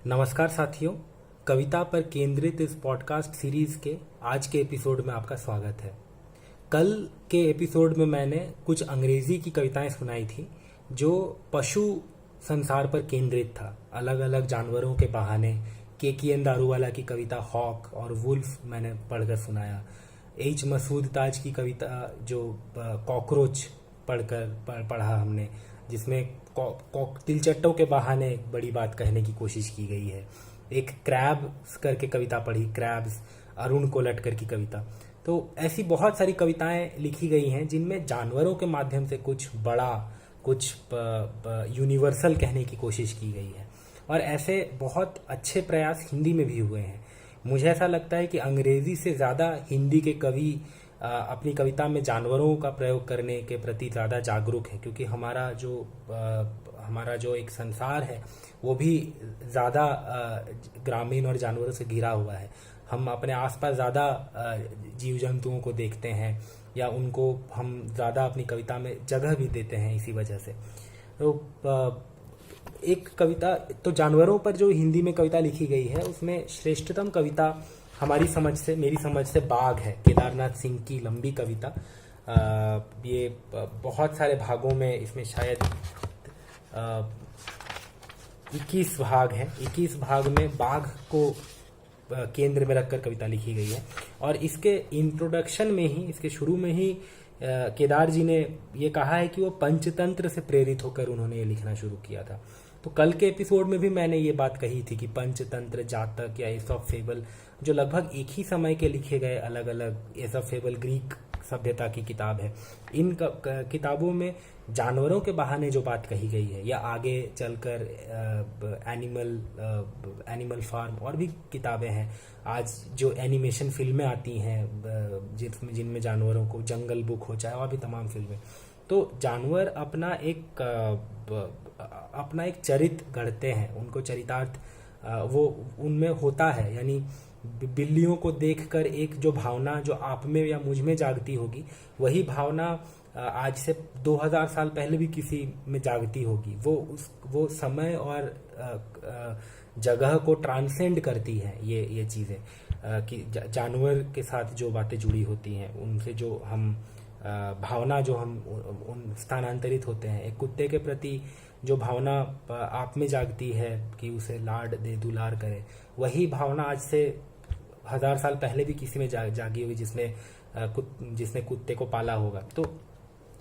नमस्कार साथियों, कविता पर केंद्रित इस पॉडकास्ट सीरीज़ के आज के एपिसोड में आपका स्वागत है। कल के एपिसोड में मैंने कुछ अंग्रेज़ी की कविताएं सुनाई थी जो पशु संसार पर केंद्रित था। अलग अलग जानवरों के बहाने के.एन. दारूवाला की कविता हॉक और वुल्फ मैंने पढ़कर सुनाया। एच मसूद ताज की कविता जो कॉकरोच पढ़ा हमने, जिसमें तिलचट्टों के बहाने एक बड़ी बात कहने की कोशिश की गई है। एक क्रैब्स करके कविता पढ़ी, क्रैब्स, अरुण कोलटकर की कविता। तो ऐसी बहुत सारी कविताएं लिखी गई हैं जिनमें जानवरों के माध्यम से कुछ बड़ा, कुछ यूनिवर्सल कहने की कोशिश की गई है। और ऐसे बहुत अच्छे प्रयास हिंदी में भी हुए हैं। मुझे ऐसा लगता है कि अंग्रेजी से ज़्यादा हिंदी के कवि अपनी कविता में जानवरों का प्रयोग करने के प्रति ज़्यादा जागरूक है, क्योंकि हमारा जो एक संसार है वो भी ज़्यादा ग्रामीण और जानवरों से घिरा हुआ है। हम अपने आसपास ज़्यादा जीव जंतुओं को देखते हैं या उनको हम ज़्यादा अपनी कविता में जगह भी देते हैं इसी वजह से। तो एक कविता तो जानवरों पर जो हिंदी में कविता लिखी गई है उसमें श्रेष्ठतम कविता मेरी समझ से बाघ है। केदारनाथ सिंह की लंबी कविता, ये बहुत सारे भागों में, इसमें शायद 21 भाग हैं। 21 भाग में बाघ को केंद्र में रखकर कविता लिखी गई है। और इसके इंट्रोडक्शन में ही, इसके शुरू में ही केदार जी ने ये कहा है कि वो पंचतंत्र से प्रेरित होकर उन्होंने ये लिखना शुरू किया था। तो कल के एपिसोड में भी मैंने ये बात कही थी कि पंचतंत्र, जातक या एसॉप फेबल, जो लगभग एक ही समय के लिखे गए अलग अलग, एसॉप फेबल ग्रीक सभ्यता की किताब है। इन किताबों में जानवरों के बहाने जो बात कही गई है, या आगे चलकर एनिमल फार्म और भी किताबें हैं, आज जो एनिमेशन फिल्में आती हैं जिनमें जानवरों को, जंगल बुक हो चाहे और भी तमाम फिल्में, तो जानवर अपना एक चरित्र गढ़ते हैं, उनको चरितार्थ वो उनमें होता है। यानी बिल्लियों को देखकर एक जो भावना जो आप में या मुझ में जागती होगी, वही भावना आज से 2000 साल पहले भी किसी में जागती होगी। वो समय और जगह को ट्रांसेंड करती है ये चीज़ें, कि जानवर के साथ जो बातें जुड़ी होती हैं, उनसे जो हम भावना जो हम उन स्थानांतरित होते हैं। एक कुत्ते के प्रति जो भावना आप में जागती है कि उसे लाड दे, दुलार करे, वही भावना आज से 1000 साल पहले भी किसी में जागी होगी जिसने कुत्ते को पाला होगा। तो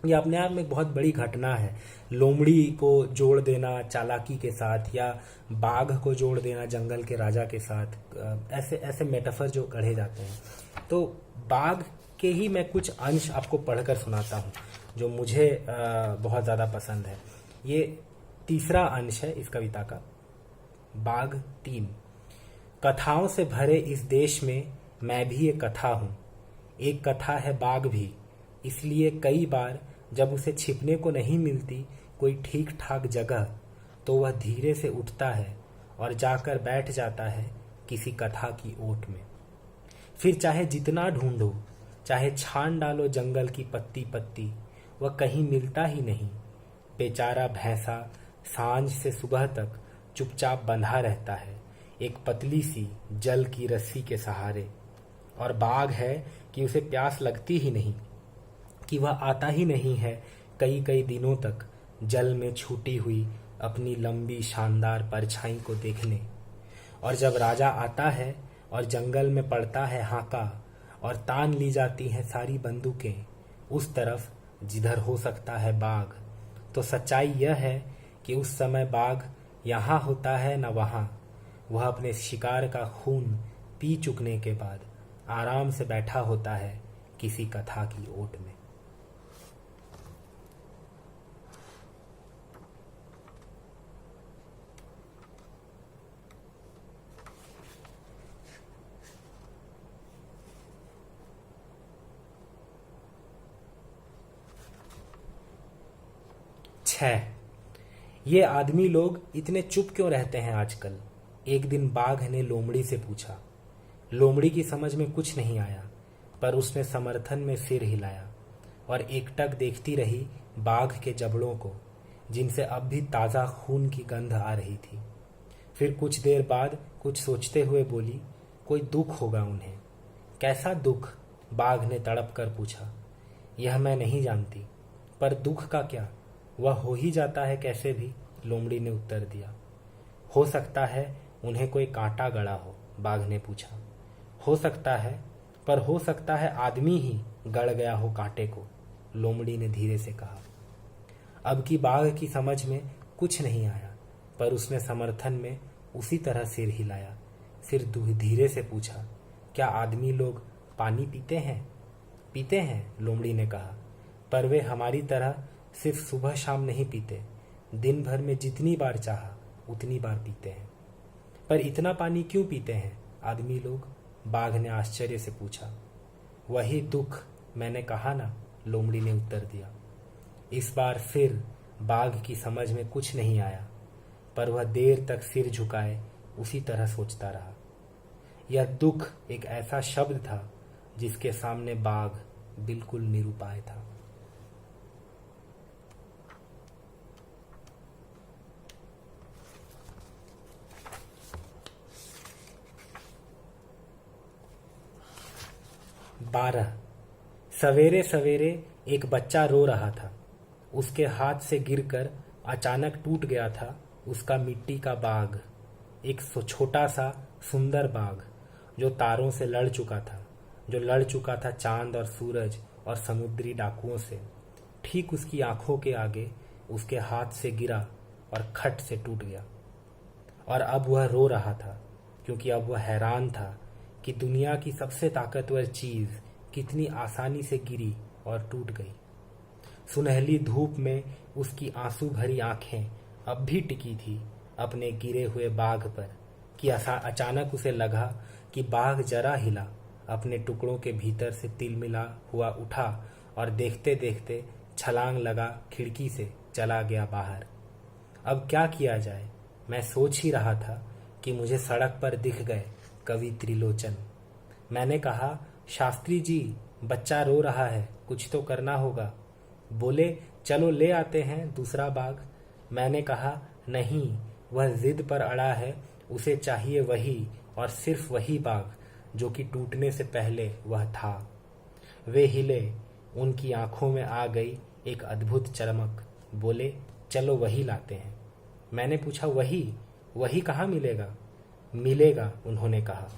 ये अपने आप में एक बहुत बड़ी घटना है। लोमड़ी को जोड़ देना चालाकी के साथ, या बाघ को जोड़ देना जंगल के राजा के साथ, ऐसे मेटाफर जो गढ़े जाते हैं। तो बाघ के ही मैं कुछ अंश आपको पढ़कर सुनाता हूँ जो मुझे बहुत ज़्यादा पसंद है। ये तीसरा अंश है इस कविता का, बाघ 3। कथाओं से भरे इस देश में मैं भी एक कथा हूँ। एक कथा है बाघ भी, इसलिए कई बार जब उसे छिपने को नहीं मिलती कोई ठीक ठाक जगह, तो वह धीरे से उठता है और जाकर बैठ जाता है किसी कथा की ओट में। फिर चाहे जितना ढूंढो, चाहे छान डालो जंगल की पत्ती पत्ती, वह कहीं मिलता ही नहीं। बेचारा भैंसा सांझ से सुबह तक चुपचाप बंधा रहता है एक पतली सी जल की रस्सी के सहारे। और बाघ है कि उसे प्यास लगती ही नहीं, कि वह आता ही नहीं है कई कई दिनों तक जल में छूटी हुई अपनी लंबी शानदार परछाई को देखने। और जब राजा आता है और जंगल में पड़ता है हाका और तान ली जाती हैं सारी बंदूकें उस तरफ जिधर हो सकता है बाघ, तो सच्चाई यह है कि उस समय बाघ यहाँ होता है न वहाँ। वह अपने शिकार का खून पी चुकने के बाद आराम से बैठा होता है किसी कथा की ओट में। ये आदमी लोग इतने चुप क्यों रहते हैं आजकल? एक दिन बाघ ने लोमड़ी से पूछा। लोमड़ी की समझ में कुछ नहीं आया, पर उसने समर्थन में सिर हिलाया और एकटक देखती रही बाघ के जबड़ों को, जिनसे अब भी ताज़ा खून की गंध आ रही थी। फिर कुछ देर बाद कुछ सोचते हुए बोली, कोई दुख होगा उन्हें। कैसा दुख? बाघ ने तड़प कर पूछा। यह मैं नहीं जानती, पर दुख का क्या, वह हो ही जाता है कैसे भी, लोमड़ी ने उत्तर दिया। हो सकता है उन्हें कोई कांटा गड़ा हो, बाघ ने पूछा। हो सकता है, पर हो सकता है आदमी ही गड़ गया हो कांटे को, लोमड़ी ने धीरे से कहा। अब की बाघ की समझ में कुछ नहीं आया, पर उसने समर्थन में उसी तरह सिर हिलाया। फिर धीरे से पूछा, क्या आदमी लोग पानी पीते हैं? पीते हैं, लोमड़ी ने कहा, पर वे हमारी तरह सिर्फ सुबह शाम नहीं पीते, दिन भर में जितनी बार चाहा उतनी बार पीते हैं। पर इतना पानी क्यों पीते हैं आदमी लोग? बाघ ने आश्चर्य से पूछा। वही दुख मैंने कहा ना, लोमड़ी ने उत्तर दिया। इस बार फिर बाघ की समझ में कुछ नहीं आया, पर वह देर तक सिर झुकाए उसी तरह सोचता रहा। यह दुख एक ऐसा शब्द था जिसके सामने बाघ बिल्कुल निरुपाय था। बारह। सवेरे सवेरे एक बच्चा रो रहा था। उसके हाथ से गिरकर अचानक टूट गया था उसका मिट्टी का बाग, एक छोटा सा सुंदर बाग जो तारों से लड़ चुका था, जो लड़ चुका था चांद और सूरज और समुद्री डाकुओं से। ठीक उसकी आंखों के आगे उसके हाथ से गिरा और खट से टूट गया। और अब वह रो रहा था, क्योंकि अब वह हैरान था कि दुनिया की सबसे ताकतवर चीज कितनी आसानी से गिरी और टूट गई। सुनहली धूप में उसकी आंसू भरी आंखें अब भी टिकी थी अपने गिरे हुए बाघ पर कि अचानक उसे लगा कि बाघ जरा हिला, अपने टुकड़ों के भीतर से तिलमिला हुआ उठा और देखते देखते छलांग लगा खिड़की से चला गया बाहर। अब क्या किया जाए? मैं सोच ही रहा था कि मुझे सड़क पर दिख गए कवि त्रिलोचन। मैंने कहा, शास्त्री जी, बच्चा रो रहा है, कुछ तो करना होगा। बोले, चलो ले आते हैं दूसरा बाघ। मैंने कहा, नहीं, वह जिद पर अड़ा है, उसे चाहिए वही और सिर्फ वही बाघ जो कि टूटने से पहले वह था। वे हिले, उनकी आंखों में आ गई एक अद्भुत चमक। बोले, चलो वही लाते हैं। मैंने पूछा, वही वही कहाँ मिलेगा? मिलेगा, उन्होंने कहा,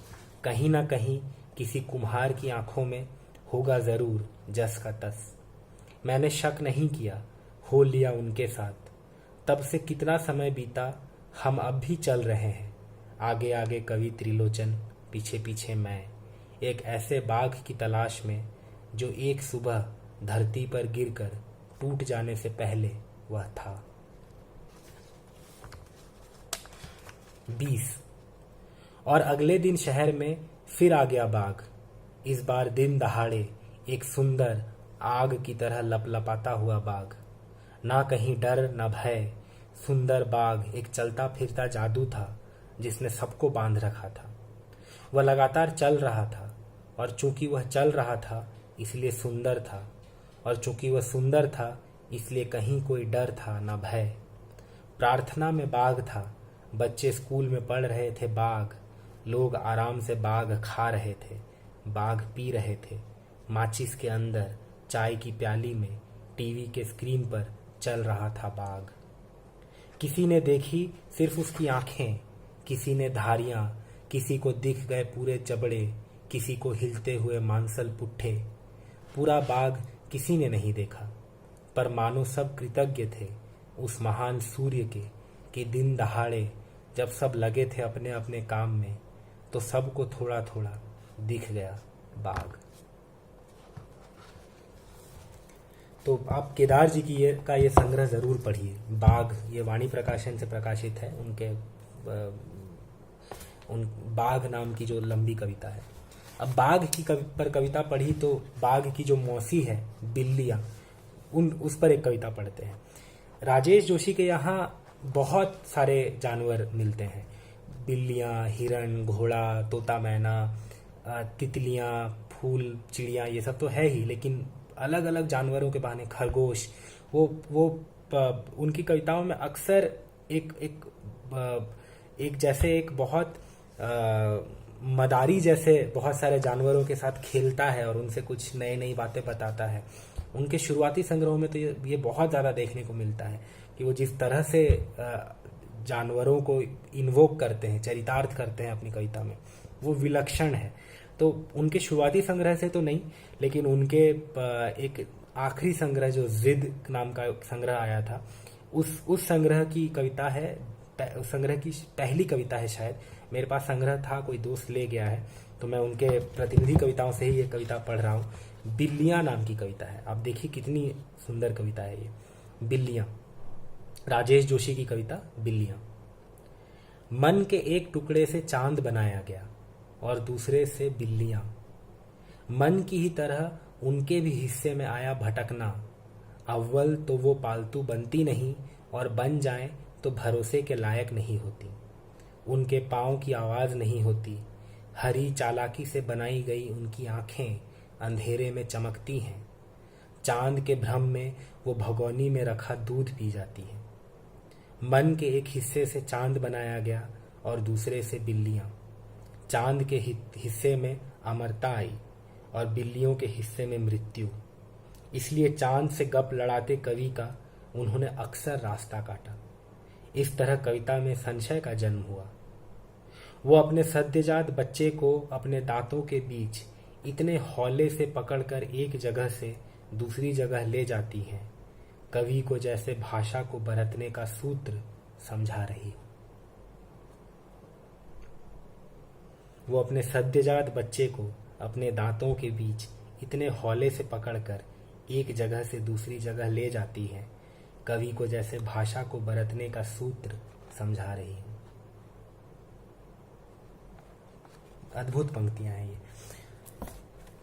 कहीं ना कहीं किसी कुम्हार की आंखों में होगा जरूर जस का तस। मैंने शक नहीं किया, हो लिया उनके साथ। तब से कितना समय बीता, हम अब भी चल रहे हैं, आगे आगे कवि त्रिलोचन, पीछे पीछे मैं, एक ऐसे बाघ की तलाश में जो एक सुबह धरती पर गिरकर टूट जाने से पहले वह था। 20। और अगले दिन शहर में फिर आ गया बाघ। इस बार दिन दहाड़े एक सुंदर आग की तरह लपलपाता हुआ बाघ। ना कहीं डर ना भय, सुंदर बाघ एक चलता फिरता जादू था जिसने सबको बांध रखा था। वह लगातार चल रहा था, और चूंकि वह चल रहा था इसलिए सुंदर था, और चूंकि वह सुंदर था इसलिए कहीं कोई डर था ना भय। प्रार्थना में बाघ था, बच्चे स्कूल में पढ़ रहे थे बाघ, लोग आराम से बाघ खा रहे थे, बाघ पी रहे थे, माचिस के अंदर चाय की प्याली में टीवी के स्क्रीन पर चल रहा था बाघ। किसी ने देखी सिर्फ उसकी आंखें, किसी ने धारियां, किसी को दिख गए पूरे जबड़े, किसी को हिलते हुए मांसल पुट्ठे। पूरा बाघ किसी ने नहीं देखा, पर मानो सब कृतज्ञ थे उस महान सूर्य के कि दिन दहाड़े जब सब लगे थे अपने अपने काम में, तो सबको थोड़ा थोड़ा दिख गया बाघ। तो आप केदार जी की ये संग्रह जरूर पढ़िए। बाघ ये वाणी प्रकाशन से प्रकाशित है, उनके उन बाघ नाम की जो लंबी कविता है। अब बाघ की पर कविता पढ़ी तो बाघ की जो मौसी है बिल्लियाँ, उस पर एक कविता पढ़ते हैं। राजेश जोशी के यहाँ बहुत सारे जानवर मिलते हैं, बिल्लियाँ, हिरण, घोड़ा, तोता मैना, तितलियाँ, फूल, चिड़िया, ये सब तो है ही, लेकिन अलग अलग जानवरों के बहाने खरगोश, वो उनकी कविताओं में अक्सर एक एक बहुत मदारी जैसे बहुत सारे जानवरों के साथ खेलता है और उनसे कुछ नई नई बातें बताता है। उनके शुरुआती संग्रहों में तो ये बहुत ज़्यादा देखने को मिलता है कि वो जिस तरह से जानवरों को इन्वोक करते हैं, चरितार्थ करते हैं अपनी कविता में, वो विलक्षण है। तो उनके शुरुआती संग्रह से तो नहीं, लेकिन उनके एक आखिरी संग्रह जो जिद नाम का संग्रह आया था, उस संग्रह की कविता है, उस संग्रह की पहली कविता है शायद। मेरे पास संग्रह था, कोई दोस्त ले गया है, तो मैं उनके प्रतिनिधि कविताओं से ही ये कविता पढ़ रहा हूँ। बिल्लियाँ नाम की कविता है। आप देखिए कितनी सुंदर कविता है ये, बिल्लियाँ। राजेश जोशी की कविता बिल्लियाँ। मन के एक टुकड़े से चांद बनाया गया और दूसरे से बिल्लियाँ। मन की ही तरह उनके भी हिस्से में आया भटकना। अव्वल तो वो पालतू बनती नहीं और बन जाएं तो भरोसे के लायक नहीं होती। उनके पाँव की आवाज़ नहीं होती। हरी चालाकी से बनाई गई उनकी आँखें अंधेरे में चमकती हैं। चांद के भ्रम में वो भगोनी में रखा दूध पी जाती हैं। मन के एक हिस्से से चांद बनाया गया और दूसरे से बिल्लियाँ। चांद के हिस्से में अमरता आई और बिल्लियों के हिस्से में मृत्यु। इसलिए चांद से गप लड़ाते कवि का उन्होंने अक्सर रास्ता काटा। इस तरह कविता में संशय का जन्म हुआ। वो अपने सद्यजात बच्चे को अपने दांतों के बीच इतने हौले से पकड़कर एक जगह से दूसरी जगह ले जाती हैं, कवि को जैसे भाषा को बरतने का सूत्र समझा रही हो। वो अपने सद्यजात बच्चे को अपने दांतों के बीच इतने हौले से पकड़कर एक जगह से दूसरी जगह ले जाती है, कवि को जैसे भाषा को बरतने का सूत्र समझा रही हूँ। अद्भुत पंक्तियां हैं ये।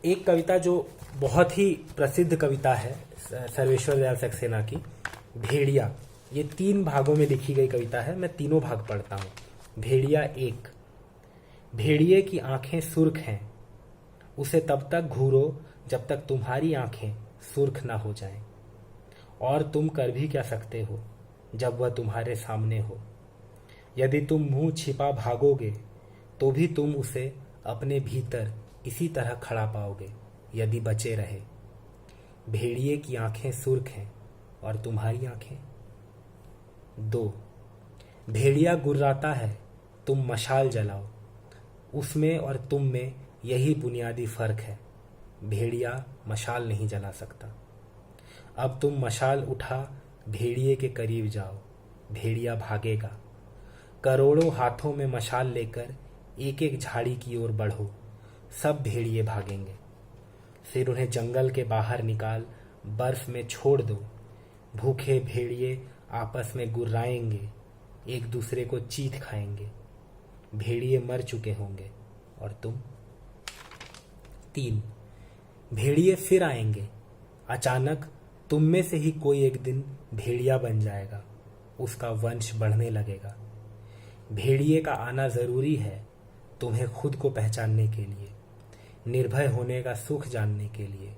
एक कविता जो बहुत ही प्रसिद्ध कविता है सर्वेश्वर दयाल सक्सेना की, भेड़िया। ये 3 भागों में लिखी गई कविता है, मैं तीनों भाग पढ़ता हूँ। भेड़िया 1। भेड़िए की आंखें सुर्ख हैं, उसे तब तक घूरो जब तक तुम्हारी आंखें सुर्ख ना हो जाएं, और तुम कर भी क्या सकते हो जब वह तुम्हारे सामने हो। यदि तुम मुंह छिपा भागोगे तो भी तुम उसे अपने भीतर इसी तरह खड़ा पाओगे यदि बचे रहे। भेड़िए की आंखें सुर्ख हैं और तुम्हारी आंखें। 2। भेड़िया गुर्राता है, तुम मशाल जलाओ। उसमें और तुम में यही बुनियादी फर्क है। भेड़िया मशाल नहीं जला सकता। अब तुम मशाल उठा भेड़िए के करीब जाओ, भेड़िया भागेगा। करोड़ों हाथों में मशाल लेकर एक एक झाड़ी की ओर बढ़ो, सब भेड़िए भागेंगे। फिर उन्हें जंगल के बाहर निकाल बर्फ में छोड़ दो। भूखे भेड़िए आपस में गुर्राएंगे, एक दूसरे को चीथ खाएंगे। भेड़िए मर चुके होंगे और तुम। 3। भेड़िए फिर आएंगे। अचानक तुम में से ही कोई एक दिन भेड़िया बन जाएगा, उसका वंश बढ़ने लगेगा। भेड़िए का आना जरूरी है तुम्हें खुद को पहचानने के लिए, निर्भय होने का सुख जानने के लिए,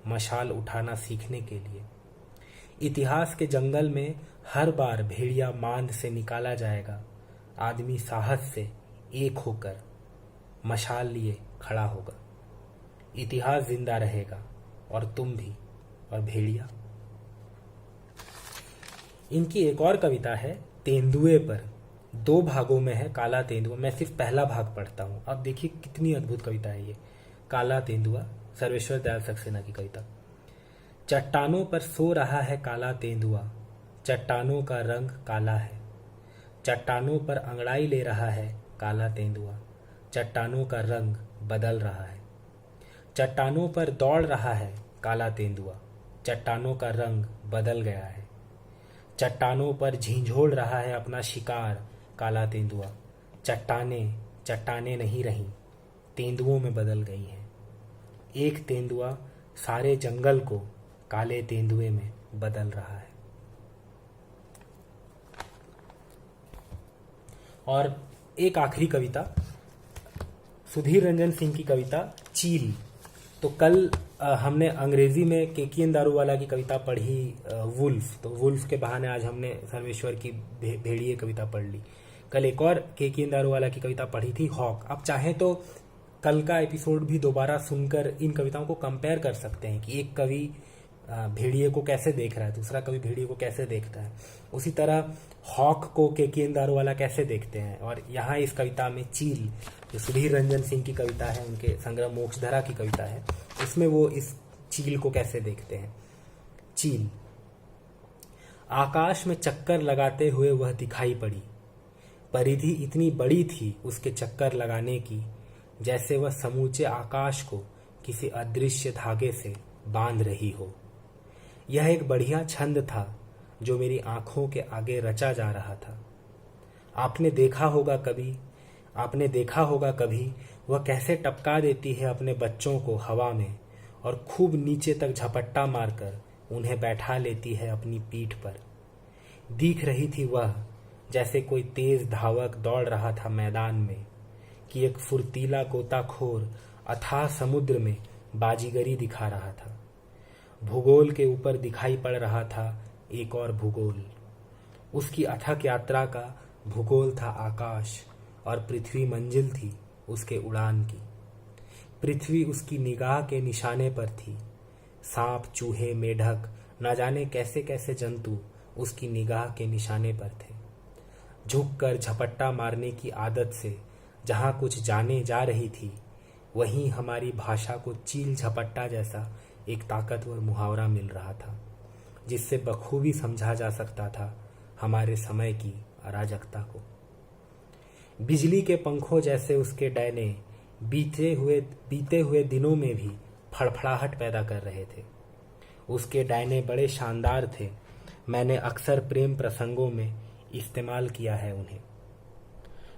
मशाल उठाना सीखने के लिए। इतिहास के जंगल में हर बार भेड़िया मांद से निकाला जाएगा, आदमी साहस से एक होकर मशाल लिए खड़ा होगा। इतिहास जिंदा रहेगा और तुम भी और भेड़िया। इनकी एक और कविता है तेंदुए पर, 2 भागों में है। काला तेंदुआ, मैं सिर्फ पहला भाग पढ़ता हूँ। अब देखिए कितनी अद्भुत कविता है ये। काला तेंदुआ, सर्वेश्वर दयाल सक्सेना की कविता। चट्टानों पर सो रहा है काला तेंदुआ, चट्टानों का रंग काला है। चट्टानों पर अंगड़ाई ले रहा है काला तेंदुआ, चट्टानों का रंग बदल रहा है। चट्टानों पर दौड़ रहा है काला तेंदुआ, चट्टानों का रंग बदल गया है। चट्टानों पर झिंझोड़ रहा है अपना शिकार काला तेंदुआ, चट्टाने नहीं रहीं, तेंदुओं में बदल गई हैं। एक तेंदुआ सारे जंगल को काले तेंदुए में बदल रहा है। और एक आखिरी कविता, सुधीर रंजन सिंह की कविता चील। तो कल हमने अंग्रेजी में केकीएन दारूवाला की कविता पढ़ी वुल्फ, तो वुल्फ के बहाने आज हमने सर्वेश्वर की भेड़िए कविता पढ़ ली। कल एक और के दारूवाला की कविता पढ़ी थी, हॉक। आप चाहें तो कल का एपिसोड भी दोबारा सुनकर इन कविताओं को कंपेयर कर सकते हैं कि एक कवि भेड़िए को कैसे देख रहा है, दूसरा कवि भेड़िए को कैसे देखता है। उसी तरह हॉक को के दारूवाला कैसे देखते हैं। और यहाँ इस कविता में चील, जो सुधीर रंजन सिंह की कविता है, उनके संग्रह मोक्षधरा की कविता है, उसमें वो इस चील को कैसे देखते हैं। चील। आकाश में चक्कर लगाते हुए वह दिखाई पड़ी, परिधि इतनी बड़ी थी उसके चक्कर लगाने की, जैसे वह समूचे आकाश को किसी अदृश्य धागे से बांध रही हो। यह एक बढ़िया छंद था जो मेरी आंखों के आगे रचा जा रहा था। आपने देखा होगा कभी वह कैसे टपका देती है अपने बच्चों को हवा में और खूब नीचे तक झपट्टा मारकर उन्हें बैठा लेती है अपनी पीठ पर। दिख रही थी वह जैसे कोई तेज धावक दौड़ रहा था मैदान में, कि एक फुर्तीला गोताखोर अथाह समुद्र में बाजीगरी दिखा रहा था। भूगोल के ऊपर दिखाई पड़ रहा था एक और भूगोल। उसकी अथक यात्रा का भूगोल था आकाश, और पृथ्वी मंजिल थी उसके उड़ान की। पृथ्वी उसकी निगाह के निशाने पर थी। सांप, चूहे, मेढक, न जाने कैसे कैसे जंतु उसकी निगाह के निशाने पर थे। झुककर झपट्टा मारने की आदत से जहाँ कुछ जाने जा रही थी, वहीं हमारी भाषा को चील झपट्टा जैसा एक ताकतवर मुहावरा मिल रहा था, जिससे बखूबी समझा जा सकता था हमारे समय की अराजकता को। बिजली के पंखों जैसे उसके डैने बीते हुए दिनों में भी फड़फड़ाहट पैदा कर रहे थे। उसके डैने बड़े शानदार थे। मैंने अक्सर प्रेम प्रसंगों में इस्तेमाल किया है उन्हें।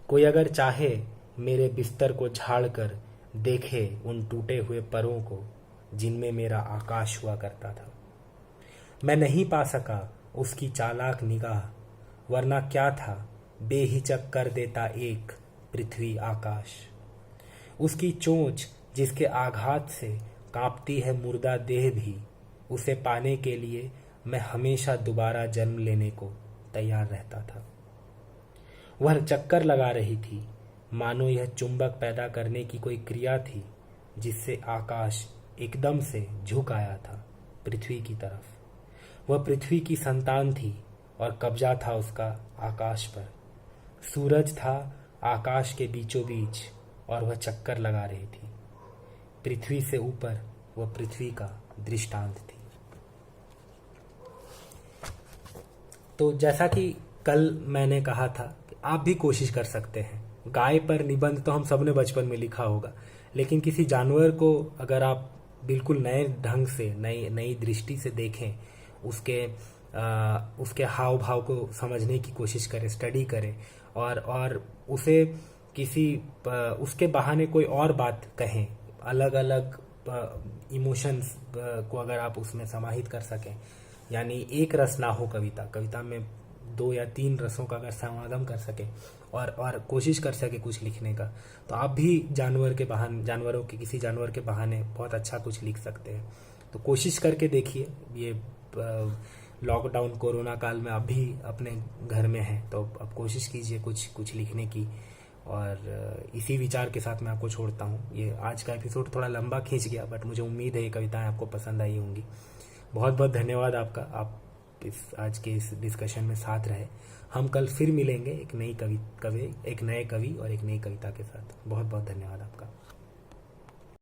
कोई अगर चाहे मेरे बिस्तर को झाड़ कर देखे उन टूटे हुए परों को जिनमें मेरा आकाश हुआ करता था। मैं नहीं पा सका उसकी चालाक निगाह, वरना क्या था बेहिचक कर देता एक पृथ्वी आकाश। उसकी चोंच जिसके आघात से कांपती है मुर्दा देह भी, उसे पाने के लिए मैं हमेशा दोबारा जन्म लेने को तैयार रहता था। वह चक्कर लगा रही थी, मानो यह चुंबक पैदा करने की कोई क्रिया थी, जिससे आकाश एकदम से झुक आया था पृथ्वी की तरफ। वह पृथ्वी की संतान थी और कब्जा था उसका आकाश पर। सूरज था आकाश के बीचों बीच और वह चक्कर लगा रही थी। पृथ्वी से ऊपर वह पृथ्वी का दृष्टांत थी। तो जैसा कि कल मैंने कहा था कि आप भी कोशिश कर सकते हैं। गाय पर निबंध तो हम सबने बचपन में लिखा होगा, लेकिन किसी जानवर को अगर आप बिल्कुल नए ढंग से नई दृष्टि से देखें, उसके हाव भाव को समझने की कोशिश करें, स्टडी करें और उसे उसके बहाने कोई और बात कहें, अलग अलग इमोशंस को अगर आप उसमें समाहित कर सकें, यानी एक रस ना हो कविता में 2 या 3 रसों का अगर समागम कर सके और कोशिश कर सके कुछ लिखने का, तो आप भी किसी जानवर के बहाने बहुत अच्छा कुछ लिख सकते हैं। तो कोशिश करके देखिए। ये लॉकडाउन कोरोना काल में आप भी अपने घर में हैं, तो अब कोशिश कीजिए कुछ लिखने की। और इसी विचार के साथ मैं आपको छोड़ता हूँ। ये आज का एपिसोड थोड़ा लंबा खींच गया, बट मुझे उम्मीद है ये कविताएं आपको पसंद आई होंगी। बहुत बहुत धन्यवाद आपका, आप आज के इस डिस्कशन में साथ रहे। हम कल फिर मिलेंगे एक नए कवि और एक नई कविता के साथ। बहुत बहुत धन्यवाद आपका।